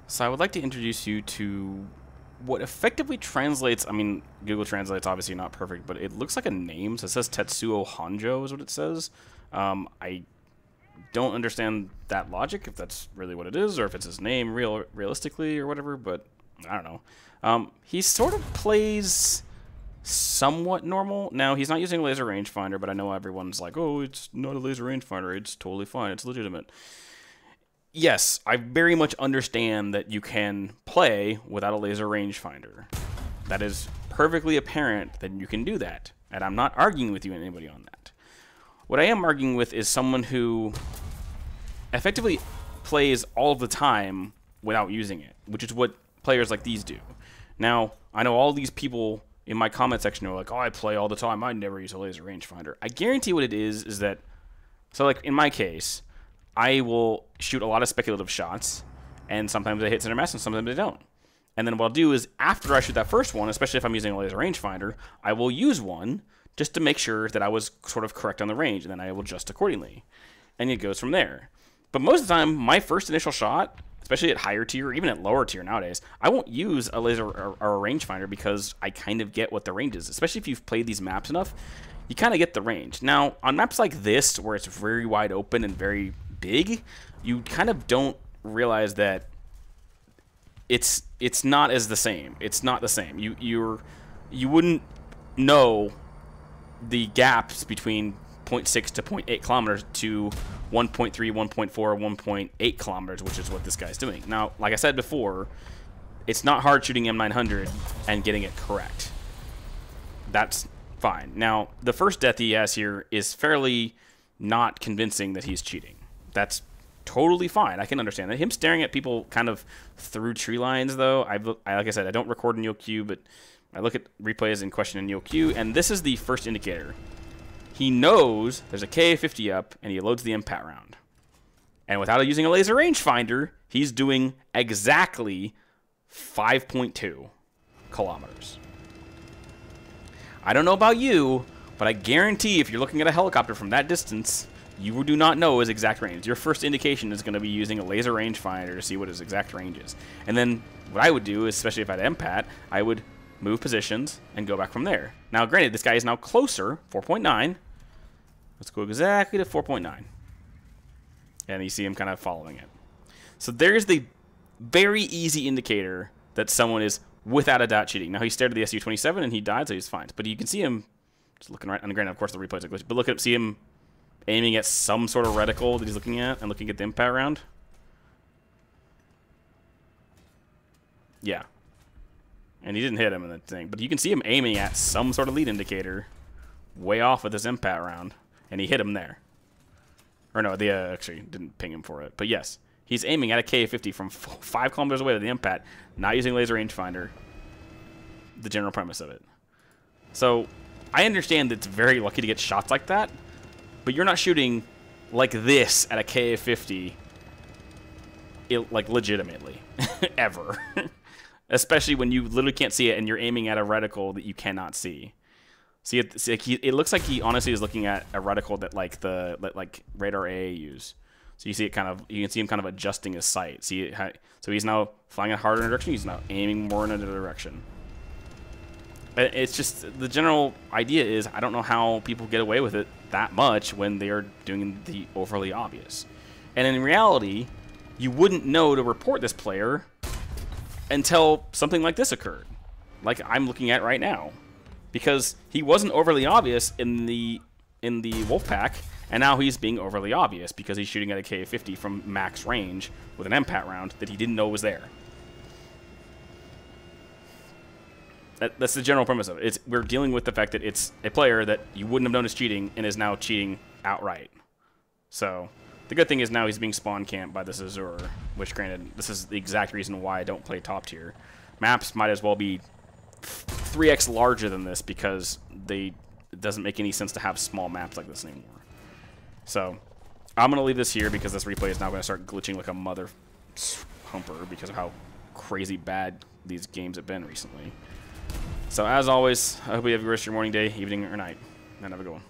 So I would like to introduce you to what effectively translates, I mean, Google Translate's obviously not perfect, but it looks like a name. So it says Tetsuo Hanjo is what it says. I don't understand that logic, if that's really what it is, or if it's his name realistically or whatever, but I don't know. He sort of plays somewhat normal. Now, he's not using a laser rangefinder, but I know everyone's like, oh, it's not a laser rangefinder. It's totally fine. It's legitimate. Yes, I very much understand that you can play without a laser rangefinder. That is perfectly apparent that you can do that, and I'm not arguing with you anybody on that. What I am arguing with is someone who effectively plays all of the time without using it, which is what players like these do. Now, I know all these people in my comment section are like, oh, I play all the time. I never use a laser rangefinder. I guarantee what it is that, so like in my case, I will shoot a lot of speculative shots, and sometimes I hit center mass and sometimes I don't. And then what I'll do is, after I shoot that first one, especially if I'm using a laser rangefinder, I will use one just to make sure that I was sort of correct on the range, and then I will adjust accordingly. And it goes from there. But most of the time, my first initial shot, especially at higher tier, or even at lower tier nowadays, I won't use a laser or a rangefinder because I kind of get what the range is. Especially if you've played these maps enough, you kind of get the range. Now, on maps like this, where it's very wide open and very big, you kind of don't realize that it's not as the same. It's not the same. You wouldn't know the gaps between 0.6 to 0.8 kilometers to 1.3, 1.4, 1.8 kilometers, which is what this guy's doing. Now, like I said before, it's not hard shooting M900 and getting it correct. That's fine. Now, the first death he has here is fairly not convincing that he's cheating. That's totally fine. I can understand that. Him staring at people kind of through tree lines, though, like I said, I don't record in YoQ, but I look at replays and question in YoQ, and this is the first indicator. He knows there's a KA-50 up, and he loads the impact round. And without using a laser rangefinder, he's doing exactly 5.2 kilometers. I don't know about you, but I guarantee if you're looking at a helicopter from that distance, you do not know his exact range. Your first indication is going to be using a laser rangefinder to see what his exact range is. And then what I would do, especially if I had MPAT, I would move positions and go back from there. Now, granted, this guy is now closer, 4.9. Let's go exactly to 4.9. And you see him kind of following it. So there's the very easy indicator that someone is without a doubt cheating. Now, he stared at the Su-27 and he died, so he's fine. But you can see him just looking right, and granted, of course, the replay's a glitch, but look at, see him aiming at some sort of reticle that he's looking at and looking at the impact round. Yeah. And he didn't hit him in the thing, but you can see him aiming at some sort of lead indicator way off with his impact round, and he hit him there. Or no, the actually didn't ping him for it, but yes. He's aiming at a KA-50 from 5 kilometers away to the impact, not using laser rangefinder. The general premise of it. So, I understand that it's very lucky to get shots like that, but you're not shooting like this at a KA-50, like legitimately, ever. Especially when you literally can't see it and you're aiming at a reticle that you cannot see. See, it looks like he honestly is looking at a reticle that like radar AA use. So you see it kind of, you can see him kind of adjusting his sight. See it, so he's now flying it harder in a direction. He's now aiming more in a direction. It's just the general idea is I don't know how people get away with it that much when they are doing the overly obvious. And in reality, you wouldn't know to report this player until something like this occurred, like I'm looking at right now, because he wasn't overly obvious in the Wolfpack, and now he's being overly obvious because he's shooting at a KA-50 from max range with an MPAT round that he didn't know was there. That's the general premise of it. We're dealing with the fact that it's a player that you wouldn't have known is cheating and is now cheating outright. So the good thing is now he's being spawn camped by this Azure, which granted, this is the exact reason why I don't play top tier. Maps might as well be 3x larger than this because it doesn't make any sense to have small maps like this anymore. So I'm going to leave this here because this replay is now going to start glitching like a mother humper because of how crazy bad these games have been recently. So as always, I hope you have a rest of your morning, day, evening, or night, and have a good one.